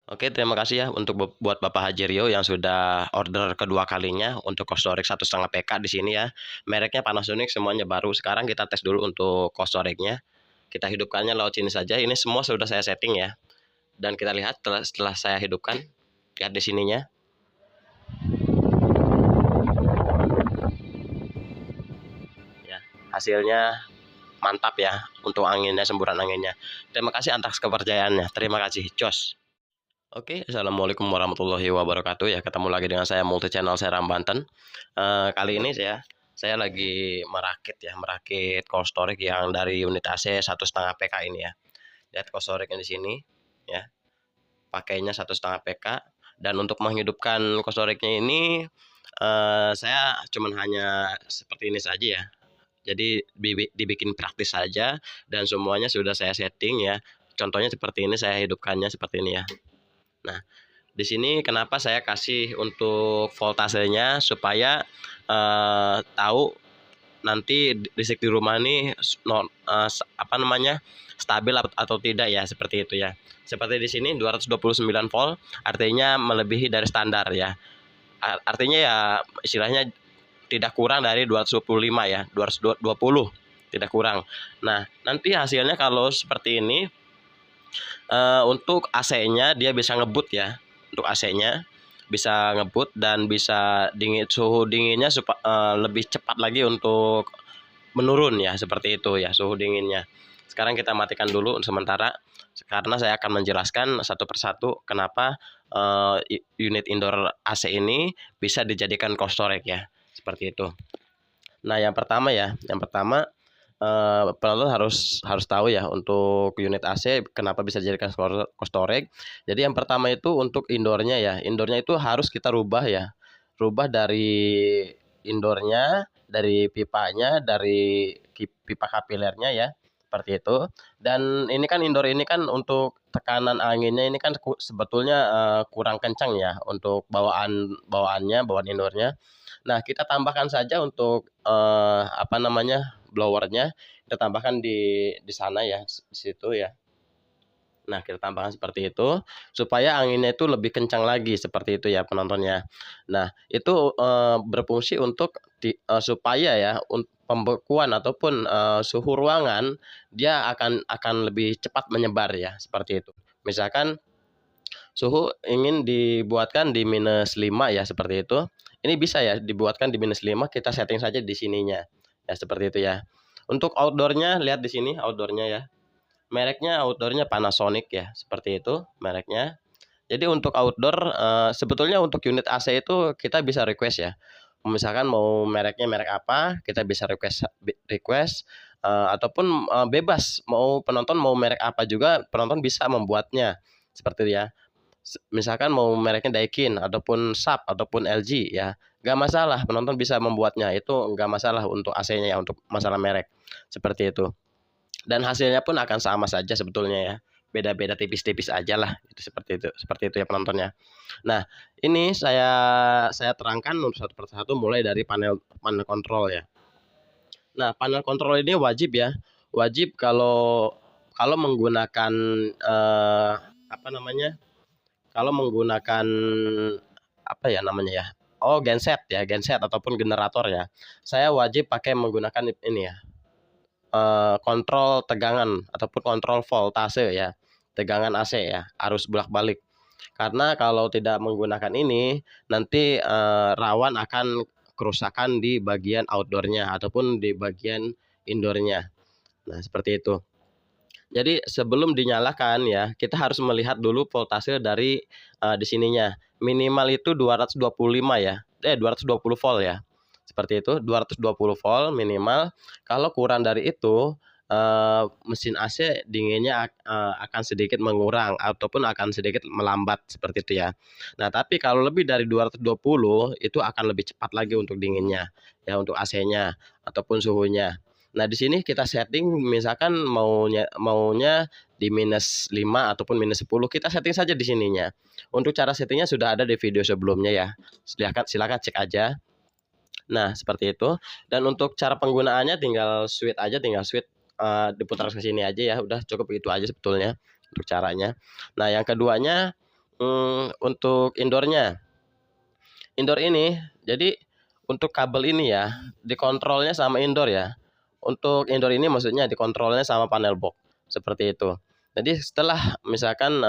Oke, terima kasih ya untuk buat Bapak Haji Rio yang sudah order kedua kalinya untuk Costorex 1,5 PK di sini ya. Mereknya Panasonic, semuanya baru. Sekarang kita tes dulu untuk Costorex-nya. Kita hidupkannya lewat sini saja. Ini semua sudah saya setting ya. Dan kita lihat setelah saya hidupkan, lihat di sininya. Ya, hasilnya mantap ya untuk anginnya, semburan anginnya. Terima kasih atas kepercayaannya. Terima kasih, Jos. Oke, assalamualaikum warahmatullahi wabarakatuh ya. Ketemu lagi dengan saya multi channel Seram Banten. Kali ini saya lagi merakit cold storage yang dari unit AC 1,5 PK ini ya. Lihat cold storage di sini ya. Pakainya 1,5 PK, dan untuk menghidupkan cold storage-nya ini saya cuman hanya seperti ini saja ya. Jadi dibikin praktis saja dan semuanya sudah saya setting ya. Contohnya seperti ini, saya hidupkannya seperti ini ya. Nah, di sini kenapa saya kasih untuk voltasenya supaya tahu nanti listrik di rumah ini stabil atau tidak ya, seperti itu ya. Seperti di sini 229 volt, artinya melebihi dari standar ya. Artinya ya istilahnya tidak kurang dari 225 ya, 220 tidak kurang. Nah, nanti hasilnya kalau seperti ini untuk AC-nya dia bisa ngebut ya. Untuk AC-nya bisa ngebut dan bisa suhu dinginnya lebih cepat lagi untuk menurun ya, seperti itu ya suhu dinginnya. Sekarang kita matikan dulu sementara karena saya akan menjelaskan satu persatu kenapa unit indoor AC ini bisa dijadikan cold storage ya, seperti itu. Nah, yang pertama penonton harus tahu ya untuk unit AC kenapa bisa dijadikan cold storage. Jadi yang pertama itu untuk indoornya ya. Indoornya itu harus kita rubah ya. Rubah dari indoornya, dari pipanya, dari pipa kapilernya ya. Seperti itu. Dan ini kan indoor ini kan untuk tekanan anginnya ini kan sebetulnya kurang kencang ya untuk bawaan indoornya. Nah, kita tambahkan saja untuk blowernya, kita tambahkan di sana ya, di situ ya. Nah, kita tambahkan seperti itu supaya anginnya itu lebih kencang lagi, seperti itu ya penontonnya. Nah, itu berfungsi untuk supaya ya pembekuan ataupun suhu ruangan dia akan lebih cepat menyebar ya, seperti itu. Misalkan suhu ingin dibuatkan di -5 ya, seperti itu. Ini bisa ya dibuatkan di -5, kita setting saja di sininya. Ya, seperti itu ya. Untuk outdoornya, lihat di sini outdoornya ya. Mereknya outdoornya Panasonic ya, seperti itu mereknya. Jadi untuk outdoor sebetulnya untuk unit AC itu kita bisa request ya. Misalkan mau mereknya merek apa, kita bisa request ataupun bebas mau penonton mau merek apa juga penonton bisa membuatnya. Seperti itu ya. Misalkan mau mereknya Daikin ataupun Sharp ataupun LG ya, nggak masalah, penonton bisa membuatnya, itu nggak masalah untuk AC-nya ya, untuk masalah merek, seperti itu. Dan hasilnya pun akan sama saja sebetulnya ya, beda-beda tipis-tipis aja lah, seperti itu ya penontonnya. Nah, ini saya terangkan untuk satu persatu mulai dari panel panel kontrol ya. Nah, panel kontrol ini wajib kalau kalau menggunakan eh, apa namanya kalau menggunakan apa ya namanya ya? Oh, genset ataupun generator ya. Saya wajib pakai menggunakan ini ya, kontrol tegangan ataupun kontrol voltase ya, tegangan AC ya, arus bolak-balik. Karena kalau tidak menggunakan ini, nanti rawan akan kerusakan di bagian outdoornya ataupun di bagian indoornya. Nah, seperti itu. Jadi sebelum dinyalakan ya, kita harus melihat dulu voltase dari di sininya. Minimal itu 225 ya. 220 volt ya. Seperti itu, 220 volt minimal. Kalau kurang dari itu mesin AC dinginnya akan sedikit mengurang ataupun akan sedikit melambat, seperti itu ya. Nah, tapi kalau lebih dari 220 itu akan lebih cepat lagi untuk dinginnya ya, untuk AC-nya ataupun suhunya. Nah, di sini kita setting misalkan maunya di -5 ataupun -10, kita setting saja di sininya. Untuk cara settingnya sudah ada di video sebelumnya ya. Silakan cek aja. Nah, seperti itu. Dan untuk cara penggunaannya tinggal switch diputar ke sini aja ya. Udah cukup itu aja sebetulnya untuk caranya. Nah, yang keduanya Untuk indoornya, indoor ini jadi untuk kabel ini ya dikontrolnya sama indoor ya. Untuk indoor ini maksudnya dikontrolnya sama panel box seperti itu. Jadi setelah misalkan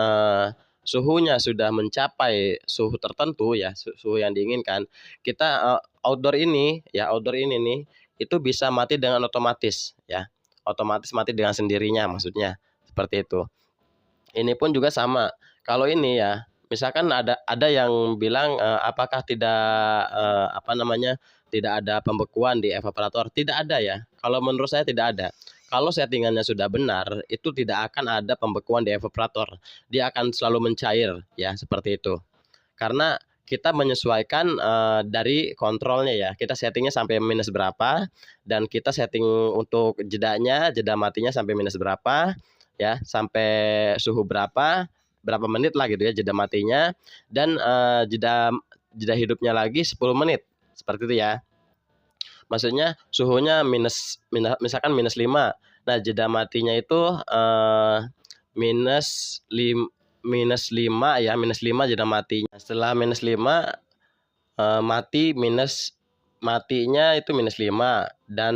suhunya sudah mencapai suhu tertentu ya, suhu yang diinginkan, kita outdoor ini nih itu bisa mati dengan otomatis ya. Otomatis mati dengan sendirinya maksudnya seperti itu. Ini pun juga sama. Kalau ini ya, misalkan ada yang bilang, apakah tidak, apa namanya, tidak ada pembekuan di evaporator? Tidak ada ya, kalau menurut saya tidak ada. Kalau settingannya sudah benar, itu tidak akan ada pembekuan di evaporator. Dia akan selalu mencair ya, seperti itu. Karena kita menyesuaikan, dari kontrolnya ya, kita settingnya sampai minus berapa, dan kita setting untuk jeda matinya sampai minus berapa, ya, sampai suhu berapa, berapa menit lah gitu ya jeda matinya, dan, jeda jeda hidupnya lagi 10 menit, seperti itu ya. Maksudnya suhunya misalkan -5, nah jeda matinya itu, minus lim -5 ya, -5 jeda matinya. Setelah -5, matinya itu -5 dan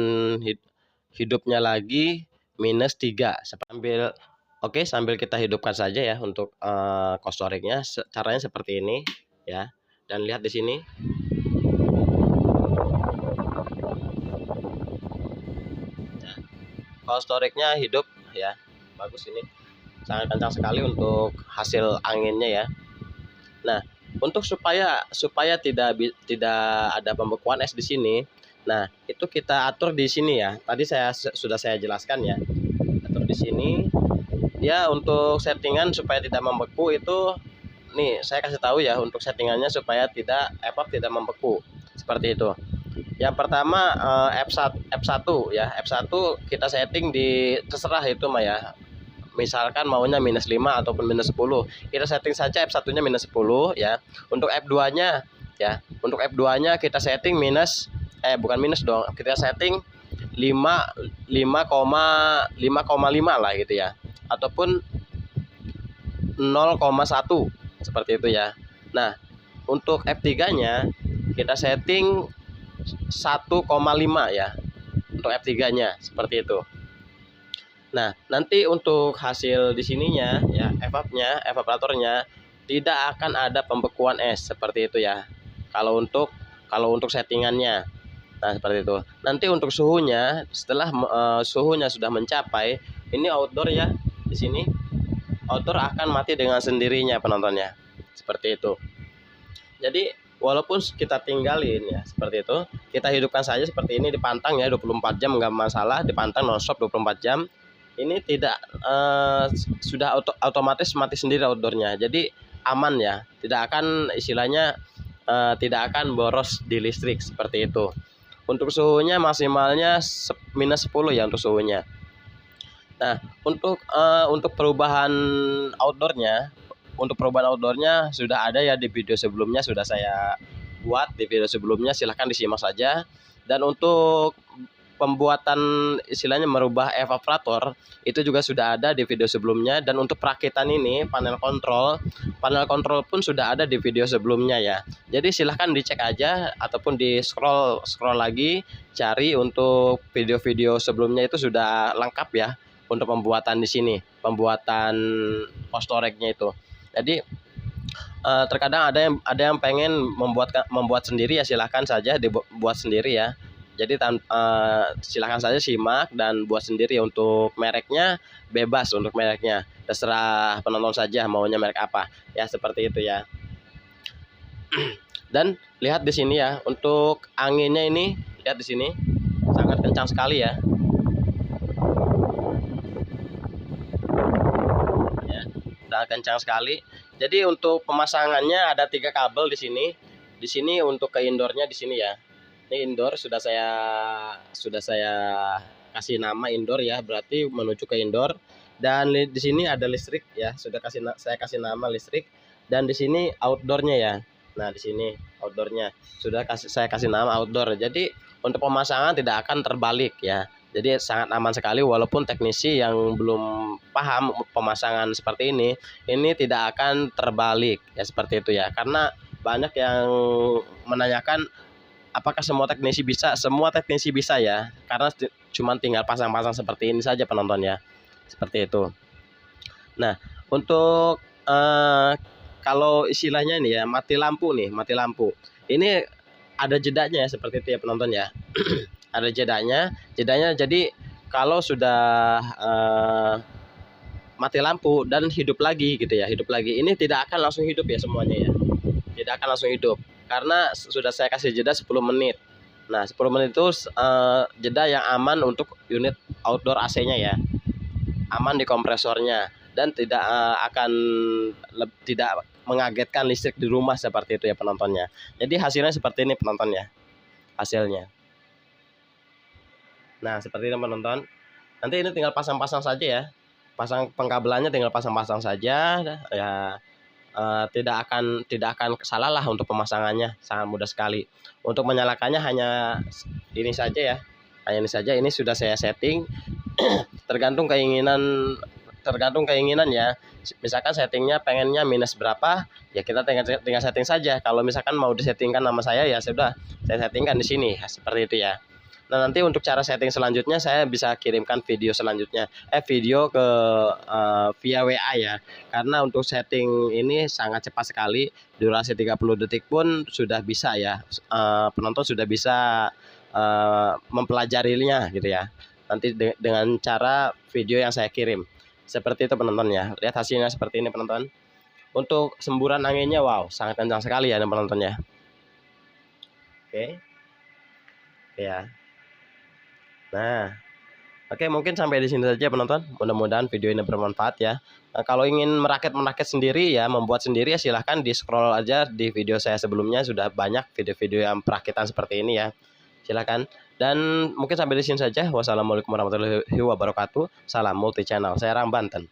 hidupnya lagi -3 sambil kita hidupkan saja ya untuk, cold caranya seperti ini ya, dan lihat di sini. Nah, cold storage-nya hidup ya, bagus ini, sangat kencang sekali untuk hasil anginnya ya. Nah, untuk supaya tidak ada pembekuan es di sini, nah itu kita atur di sini ya. Tadi sudah saya jelaskan ya. Atur di sini. Ya untuk settingan supaya tidak membeku itu, nih saya kasih tahu ya untuk settingannya supaya tidak membeku. Seperti itu. Yang pertama F1 ya. F1 kita setting di terserah itu mah ya. Misalkan maunya -5 ataupun -10, kita setting saja F1-nya -10 ya. Untuk F2-nya ya, untuk F2-nya kita setting bukan minus dong, kita setting 5,5 lah gitu ya. Ataupun 0,1 seperti itu ya. Nah, untuk F3-nya kita setting 1,5 ya. Untuk F3-nya seperti itu. Nah, nanti untuk hasil di sininya ya, evaporatornya tidak akan ada pembekuan es seperti itu ya. Kalau untuk settingannya. Nah, seperti itu. Nanti untuk suhunya, setelah suhunya sudah mencapai, ini outdoor ya di sini. Outdoor akan mati dengan sendirinya penontonnya. Seperti itu. Jadi walaupun kita tinggalin ya seperti itu, kita hidupkan saja seperti ini, dipantang ya 24 jam nggak masalah, dipantang nonstop 24 jam. Ini tidak sudah otomatis mati sendiri outdoornya. Jadi aman ya, tidak akan istilahnya tidak akan boros di listrik seperti itu. Untuk suhunya maksimalnya -10 ya untuk suhunya. Nah, untuk perubahan outdoornya sudah ada ya di video sebelumnya, sudah saya buat di video sebelumnya, silahkan disimak saja. Dan untuk pembuatan istilahnya merubah evaporator itu juga sudah ada di video sebelumnya. Dan untuk perakitan ini panel kontrol pun sudah ada di video sebelumnya ya. Jadi silahkan dicek aja ataupun di scroll lagi, cari untuk video-video sebelumnya, itu sudah lengkap ya untuk pembuatan di sini, pembuatan cold storage-nya itu. Jadi terkadang ada yang pengen membuat sendiri ya, silahkan saja dibuat sendiri ya. Jadi silahkan saja simak dan buat sendiri. Untuk mereknya bebas, untuk mereknya terserah penonton saja maunya merek apa ya, seperti itu ya. Dan lihat di sini ya, untuk anginnya ini lihat di sini sangat kencang sekali ya. Sangat kencang sekali. Jadi untuk pemasangannya ada 3 kabel di sini. Di sini untuk ke indoornya di sini ya. Ini indoor sudah saya kasih nama indoor ya, berarti menuju ke indoor. Dan di sini ada listrik ya, saya kasih nama listrik. Dan di sini outdoornya ya. Nah, di sini outdoornya sudah saya kasih nama outdoor. Jadi untuk pemasangan tidak akan terbalik ya. Jadi sangat aman sekali, walaupun teknisi yang belum paham pemasangan seperti ini tidak akan terbalik ya, seperti itu ya. Karena banyak yang menanyakan apakah semua teknisi bisa? Semua teknisi bisa ya, karena cuma tinggal pasang-pasang seperti ini saja penonton ya. Seperti itu. Nah, untuk kalau istilahnya ini ya, mati lampu nih, mati lampu. Ini ada jedanya ya, seperti itu ya penonton ya. Ada jedanya jadi kalau sudah mati lampu dan hidup lagi gitu ya, hidup lagi, ini tidak akan langsung hidup ya semuanya ya, tidak akan langsung hidup karena sudah saya kasih jeda 10 menit. Nah, 10 menit itu jeda yang aman untuk unit outdoor AC-nya ya, aman di kompresornya dan tidak tidak mengagetkan listrik di rumah, seperti itu ya penontonnya. Jadi hasilnya seperti ini penontonnya, hasilnya. Nah, seperti itu penonton. Nanti ini tinggal pasang-pasang saja ya. Pasang pengkabelannya tinggal pasang-pasang saja ya. Tidak akan salah lah untuk pemasangannya, sangat mudah sekali. Untuk menyalakannya hanya ini saja ya. Hanya ini saja, ini sudah saya setting. tergantung keinginan ya. Misalkan settingnya pengennya minus berapa, ya kita tinggal setting saja. Kalau misalkan mau disettingkan nama saya, ya sudah saya settingkan di sini seperti itu ya. Nah, nanti untuk cara setting selanjutnya saya bisa kirimkan video selanjutnya, video ke via WA ya. Karena untuk setting ini sangat cepat sekali, durasi 30 detik pun sudah bisa ya. Penonton sudah bisa mempelajarinya gitu ya. Nanti dengan cara video yang saya kirim. Seperti itu penonton ya. Lihat hasilnya seperti ini penonton. Untuk semburan anginnya wow, sangat kencang sekali ya penonton ya. Oke. Ya. Nah, oke, mungkin sampai di sini saja penonton. Mudah-mudahan video ini bermanfaat ya. Nah, kalau ingin merakit sendiri ya, membuat sendiri ya, silahkan di scroll aja di video saya sebelumnya, sudah banyak video-video yang perakitan seperti ini ya. Silahkan. Dan mungkin sampai di sini saja. Wassalamualaikum warahmatullahi wabarakatuh. Salam multi channel. Saya Ram Banten.